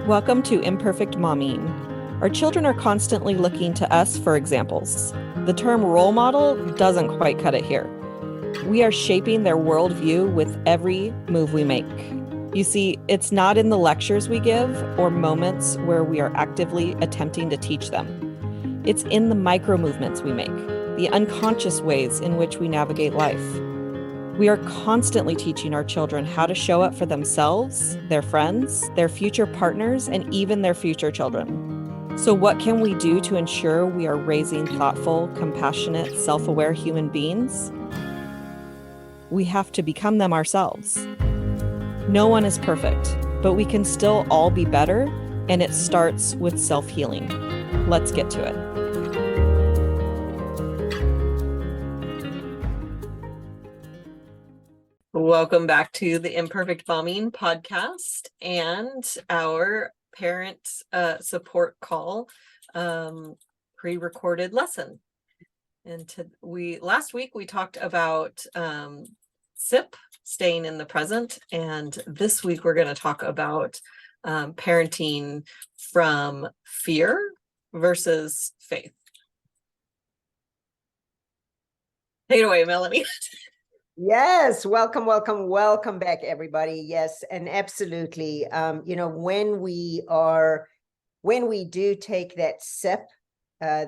Welcome to Imperfect Momming. Our children are constantly looking to us for examples. The term role model doesn't quite cut it here. We are shaping their worldview with every move we make. You see, it's not in the lectures we give or moments where we are actively attempting to teach them. It's in the micro movements we make, the unconscious ways in which we navigate life. We are constantly teaching our children how to show up for themselves, their friends, their future partners, and even their future children. So what can we do to ensure we are raising thoughtful, compassionate, self-aware human beings? We have to become them ourselves. No one is perfect, but we can still all be better, and it starts with self-healing. Let's get to it. Welcome back to the Imperfect Momming podcast and our parent support call pre-recorded lesson. And last week we talked about SIP, staying in the present, and this week we're going to talk about parenting from fear versus faith. Take it away, Melanie. Yes, welcome back, everybody. Yes, and absolutely. When we do take that sip,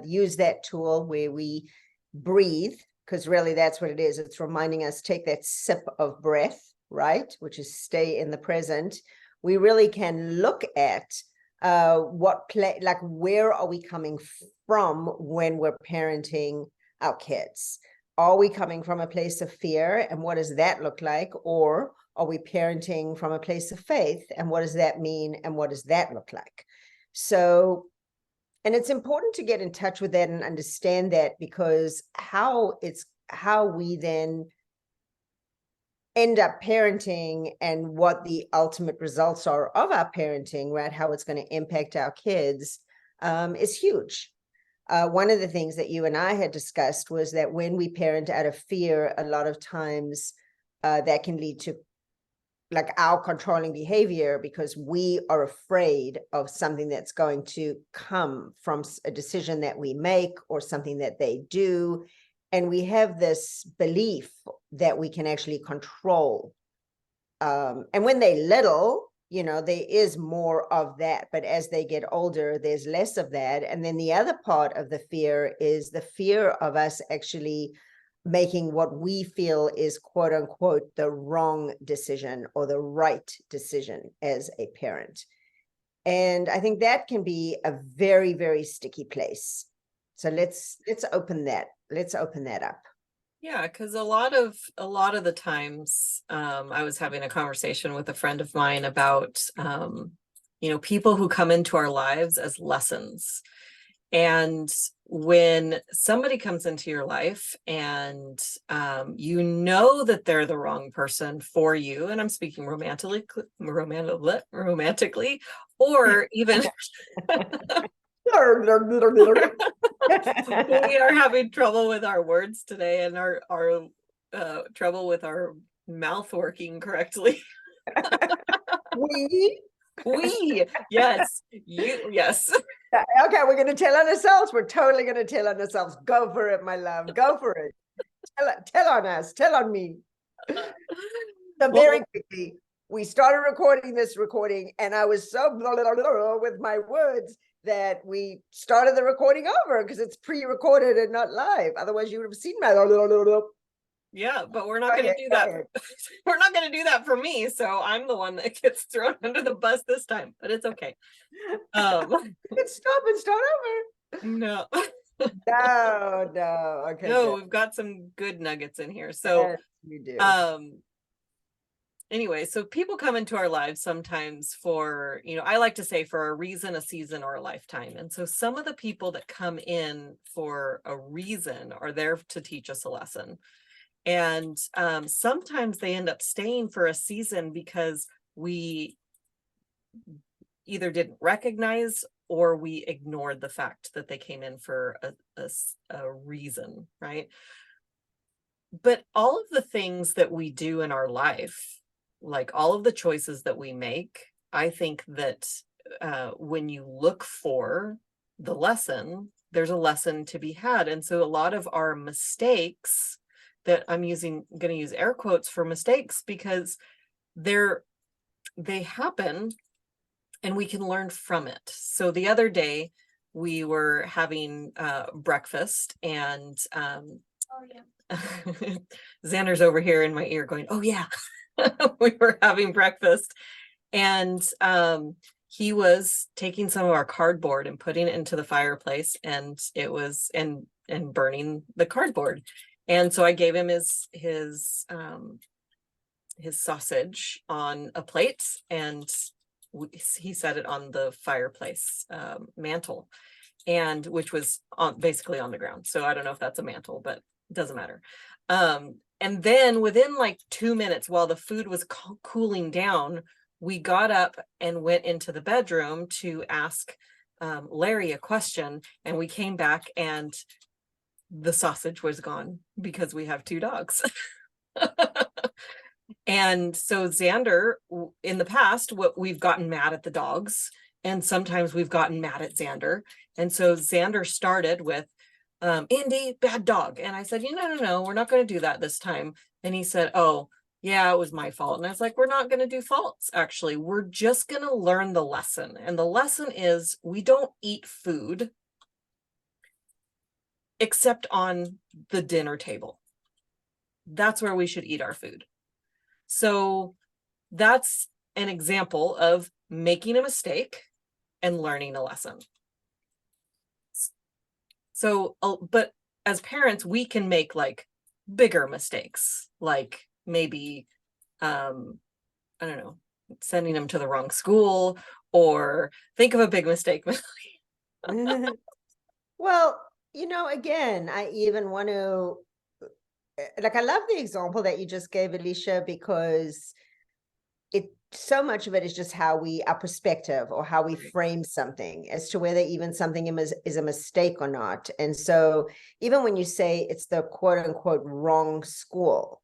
use that tool where we breathe, because really that's what it is. It's reminding us, take that sip of breath, right? Which is stay in the present. We really can look at where are we coming from when we're parenting our kids? Are we coming from a place of fear, and what does that look like? Or are we parenting from a place of faith, and what does that mean, and what does that look like? So, and it's important to get in touch with that and understand that, because how we then end up parenting and what the ultimate results are of our parenting, right? How it's going to impact our kids is huge. One of the things that you and I had discussed was that when we parent out of fear, a lot of times that can lead to like our controlling behavior, because we are afraid of something that's going to come from a decision that we make or something that they do. And we have this belief that we can actually control. And when they're little, there is more of that, but as they get older, there's less of that. And then the other part of the fear is the fear of us actually making what we feel is quote unquote the wrong decision or the right decision as a parent. And I think that can be a very, very sticky place. So let's open that. Let's open that up. Yeah, because a lot of the times I was having a conversation with a friend of mine about people who come into our lives as lessons. And when somebody comes into your life and that they're the wrong person for you, and I'm speaking romantically, or even we are having trouble with our words today, and our trouble with our mouth working correctly. Yes, yes. Okay, we're going to tell on ourselves. We're totally going to tell on ourselves. Go for it, my love. Go for it. Tell on us. Tell on me. So very quickly, we started recording this recording, and I was so with my words that we started the recording over because it's pre-recorded and not live. Otherwise, you would have seen my Yeah, but we're not going to do that. We're not going to do that for me. So I'm the one that gets thrown under the bus this time, but it's okay. Let's stop and start over. No. No. Okay. No, we've got some good nuggets in here. So yes, you do. Anyway, so people come into our lives sometimes for, I like to say for a reason, a season, or a lifetime. And so some of the people that come in for a reason are there to teach us a lesson. And sometimes they end up staying for a season because we either didn't recognize or we ignored the fact that they came in for a reason, right? But all of the things that we do in our life, like all of the choices that we make, I think that when you look for the lesson, there's a lesson to be had. And so a lot of our mistakes that I'm going to use air quotes for mistakes, because they happen and we can learn from it. So the other day we were having breakfast, and Xander's over here in my ear going, oh yeah. We were having breakfast, and he was taking some of our cardboard and putting it into the fireplace, and it was and burning the cardboard. And so I gave him his sausage on a plate, and he set it on the fireplace mantle, and which was basically on the ground. So I don't know if that's a mantle, but it doesn't matter. And then within like 2 minutes, while the food was cooling down, we got up and went into the bedroom to ask Larry a question, and we came back and the sausage was gone because we have 2 dogs. And so Xander, in the past, we've gotten mad at the dogs, and sometimes we've gotten mad at Xander. And so Xander started with, Indy, bad dog. And I said, no, we're not going to do that this time. And he said, oh, yeah, it was my fault. And I was like, we're not going to do faults. Actually, we're just going to learn the lesson. And the lesson is we don't eat food except on the dinner table. That's where we should eat our food. So that's an example of making a mistake and learning a lesson. So, but as parents, we can make like bigger mistakes, like maybe, I don't know, sending them to the wrong school, or think of a big mistake. Well, again, I even want to, like, I love the example that you just gave, Alysia, because so much of it is just how our perspective, or how we frame something as to whether even something is a mistake or not. And so even when you say it's the quote unquote wrong school,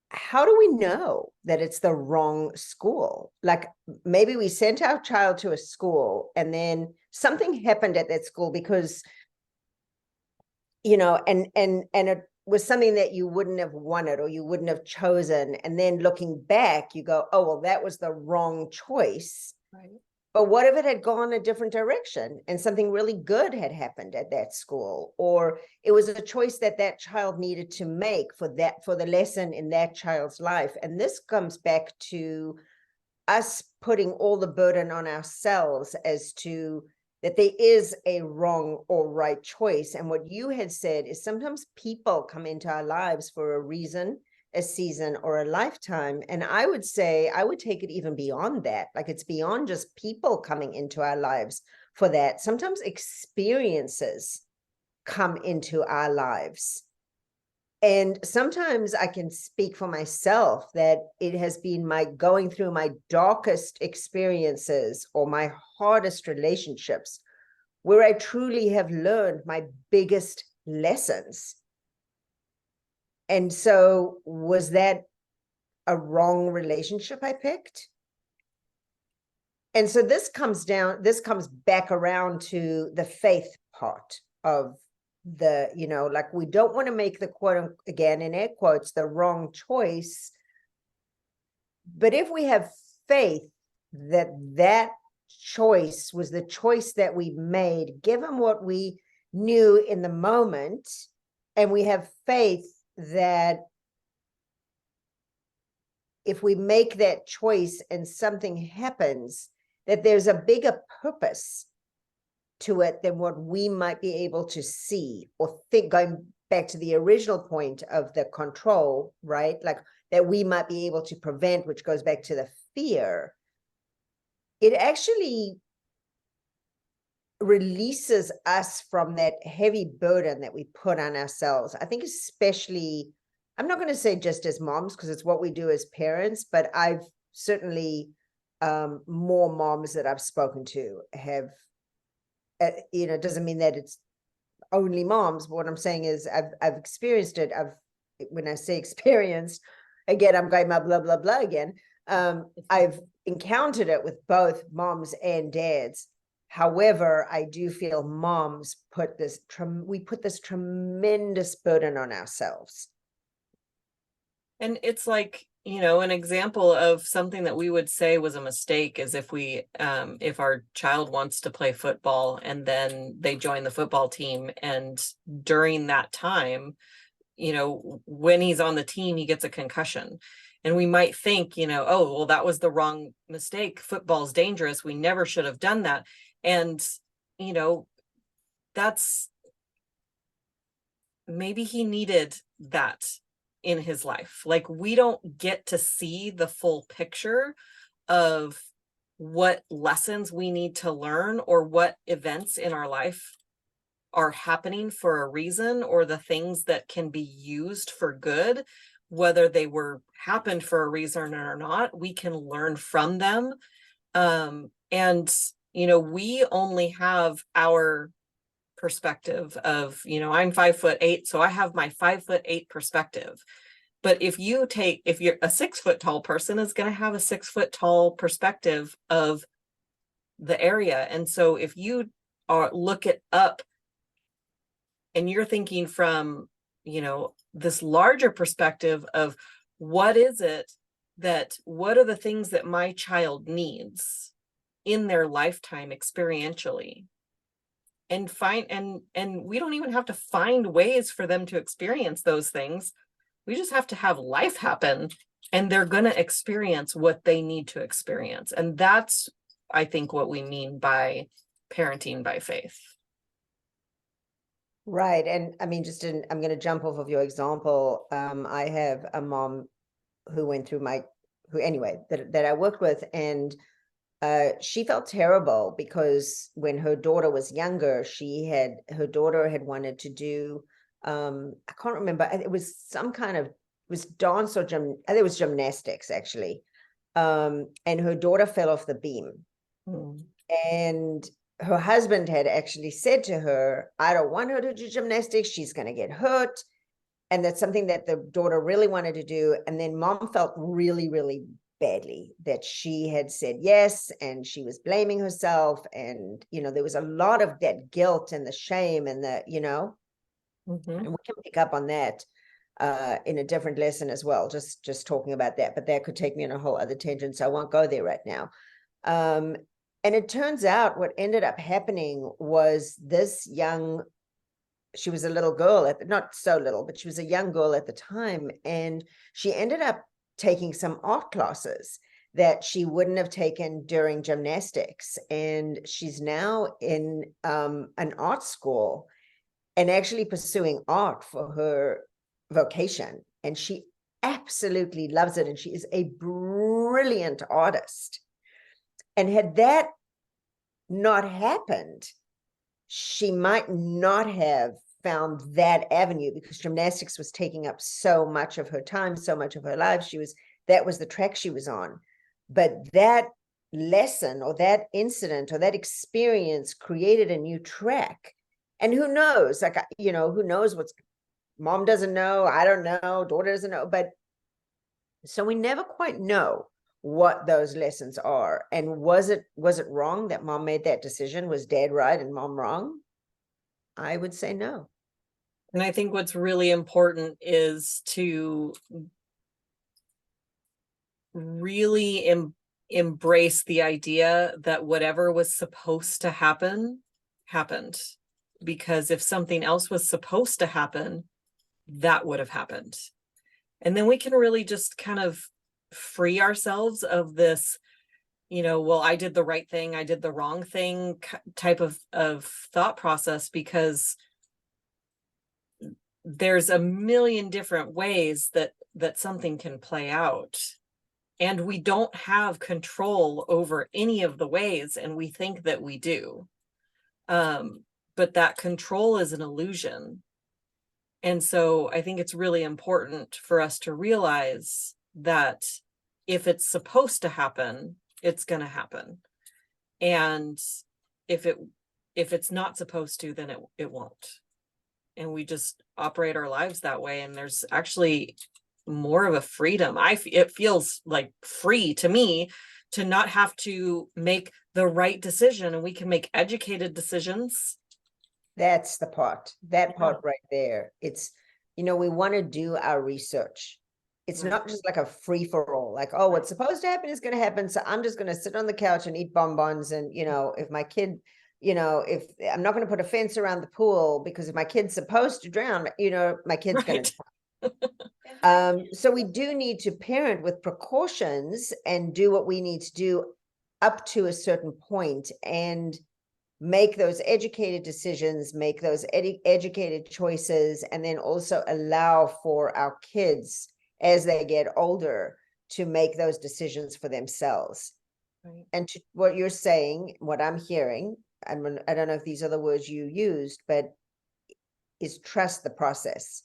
how do we know that it's the wrong school? Like, maybe we sent our child to a school and then something happened at that school because, and it was something that you wouldn't have wanted or you wouldn't have chosen. And then looking back, you go, oh, well, that was the wrong choice. Right. But what if it had gone a different direction and something really good had happened at that school? Or it was a choice that child needed to make for the lesson in that child's life. And this comes back to us putting all the burden on ourselves as to that there is a wrong or right choice. And what you had said is sometimes people come into our lives for a reason, a season, or a lifetime. And I would say, I would take it even beyond that. Like, it's beyond just people coming into our lives for that. Sometimes experiences come into our lives. And sometimes I can speak for myself that it has been my going through my darkest experiences or my hardest relationships where I truly have learned my biggest lessons. And so was that a wrong relationship I picked? And so this comes back around to the faith part of like, we don't want to make the quote, again, in air quotes, the wrong choice. But if we have faith that choice was the choice that we made, given what we knew in the moment, and we have faith that if we make that choice and something happens, that there's a bigger purpose to it than what we might be able to see or think, going back to the original point of the control, right? Like, that we might be able to prevent, which goes back to the fear. It actually releases us from that heavy burden that we put on ourselves. I think especially, I'm not going to say just as moms, because it's what we do as parents, but I've certainly, more moms that I've spoken to have, it doesn't mean that it's only moms, but what I'm saying is I've experienced it. When I say experienced, again, I'm going my blah, blah, blah again. I've encountered it with both moms and dads. However, I do feel moms put this tremendous burden on ourselves. And it's like, an example of something that we would say was a mistake is if our child wants to play football and then they join the football team, and during that time, when he's on the team, he gets a concussion. And we might think, oh, well, that was the wrong mistake. Football's dangerous. We never should have done that. And, that's, maybe he needed that in his life. Like, we don't get to see the full picture of what lessons we need to learn or what events in our life are happening for a reason, or the things that can be used for good, whether they happened for a reason or not. We can learn from them. And we only have our perspective of, I'm 5'8", so I have my 5'8" perspective. But if you're a 6 foot tall person is going to have a 6 foot tall perspective of the area. And so if you look it up and you're thinking from, this larger perspective of what are the things that my child needs in their lifetime experientially, and we don't even have to find ways for them to experience those things. We just have to have life happen, and they're going to experience what they need to experience. And that's, I think, what we mean by parenting by faith. Right. And I mean, I'm going to jump off of your example. I have a mom who went through that I worked with, and she felt terrible because when her daughter was younger, her daughter had wanted to do, I can't remember, it was dance or I think it was gymnastics actually. And her daughter fell off the beam. And her husband had actually said to her, I don't want her to do gymnastics. She's going to get hurt. And that's something that the daughter really wanted to do. And then mom felt really, really badly that she had said yes, and she was blaming herself. And, there was a lot of that guilt and the shame and and we can pick up on that in a different lesson as well, just talking about that. But that could take me on a whole other tangent, so I won't go there right now. And it turns out what ended up happening was she was a little girl not so little, but she was a young girl at the time. And she ended up taking some art classes that she wouldn't have taken during gymnastics. And she's now in an art school and actually pursuing art for her vocation. And she absolutely loves it. And she is a brilliant artist. And had that not happened, she might not have found that avenue, because gymnastics was taking up so much of her time, so much of her life. That was the track she was on. But that lesson or that incident or that experience created a new track. And who knows, who knows mom doesn't know, I don't know, daughter doesn't know. But so we never quite know what those lessons are. And was it wrong that mom made that decision? Was dad right and mom wrong? I would say no. And I think what's really important is to really embrace the idea that whatever was supposed to happen happened. Because if something else was supposed to happen, that would have happened. And then we can really just kind of free ourselves of this, well, I did the right thing, I did the wrong thing type of thought process, because there's a million different ways that something can play out. And we don't have control over any of the ways, and we think that we do. But that control is an illusion. And so I think it's really important for us to realize that if it's supposed to happen, it's going to happen. And if it's not supposed to, then it won't. And we just operate our lives that way. And there's actually more of a freedom. It feels like free to me to not have to make the right decision, and we can make educated decisions. That's the part, that part right there. It's, we want to do our research. It's Right. not just like a free for all, like, oh, what's supposed to happen is going to happen. So I'm just going to sit on the couch and eat bonbons. And, if my kid, if I'm not going to put a fence around the pool, because if my kid's supposed to drown, my kid's going to drown. So we do need to parent with precautions and do what we need to do up to a certain point, and make those educated decisions, make those educated choices, and then also allow for our kids as they get older to make those decisions for themselves. Right. And to what you're saying, what I'm hearing, and I don't know if these are the words you used, but is trust the process.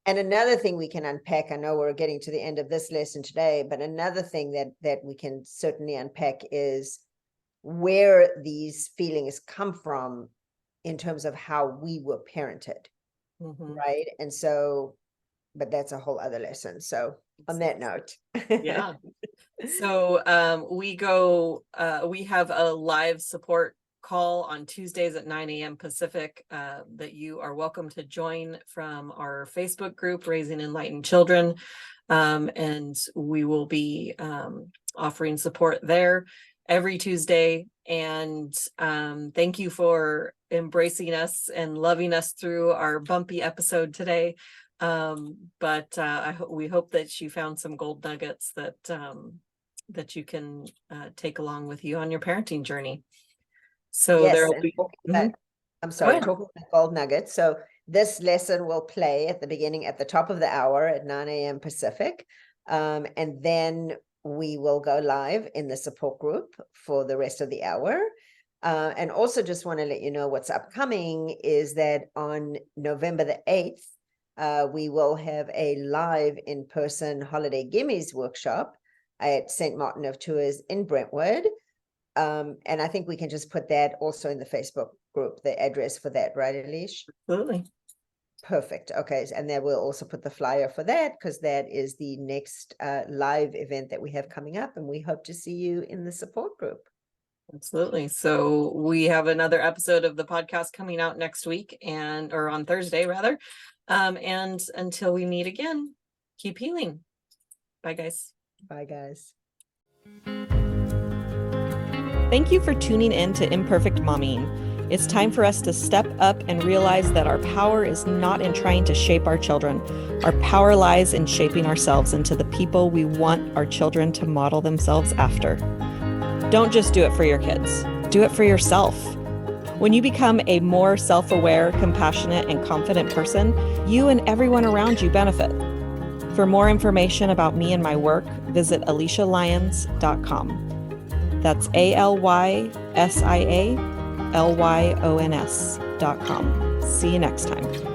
And another thing we can unpack, I know we're getting to the end of this lesson today, but another thing that we can certainly unpack is where these feelings come from in terms of how we were parented. Right. And so, but that's a whole other lesson. So on that note. Yeah. So we have a live support call on Tuesdays at 9 a.m. Pacific that you are welcome to join from our Facebook group, Raising Enlightened Children. And we will be offering support there every Tuesday. And thank you for embracing us and loving us through our bumpy episode today. But we hope that you found some gold nuggets that you can take along with you on your parenting journey. So yes, there will be. I'm sorry, talking about gold nuggets. So this lesson will play at the beginning, at the top of the hour at 9 a.m. Pacific. And then we will go live in the support group for the rest of the hour. And also just want to let you know what's upcoming is that on November the 8th, we will have a live in-person Holiday Gimmies workshop at St. Martin of Tours in Brentwood. And I think we can just put that also in the Facebook group, the address for that, right, Alysia? Absolutely. Perfect. Okay. And then we'll also put the flyer for that, because that is the next live event that we have coming up, and we hope to see you in the support group. Absolutely. So we have another episode of the podcast coming out next week, or on Thursday rather. And until we meet again, keep healing. Bye, guys. Bye, guys. Thank you for tuning in to Imperfect Momming. It's time for us to step up and realize that our power is not in trying to shape our children. Our power lies in shaping ourselves into the people we want our children to model themselves after. Don't just do it for your kids. Do it for yourself. When you become a more self-aware, compassionate, and confident person, you and everyone around you benefit. For more information about me and my work, visit AlysiaLyons.com. That's AlysiaLyons.com. See you next time.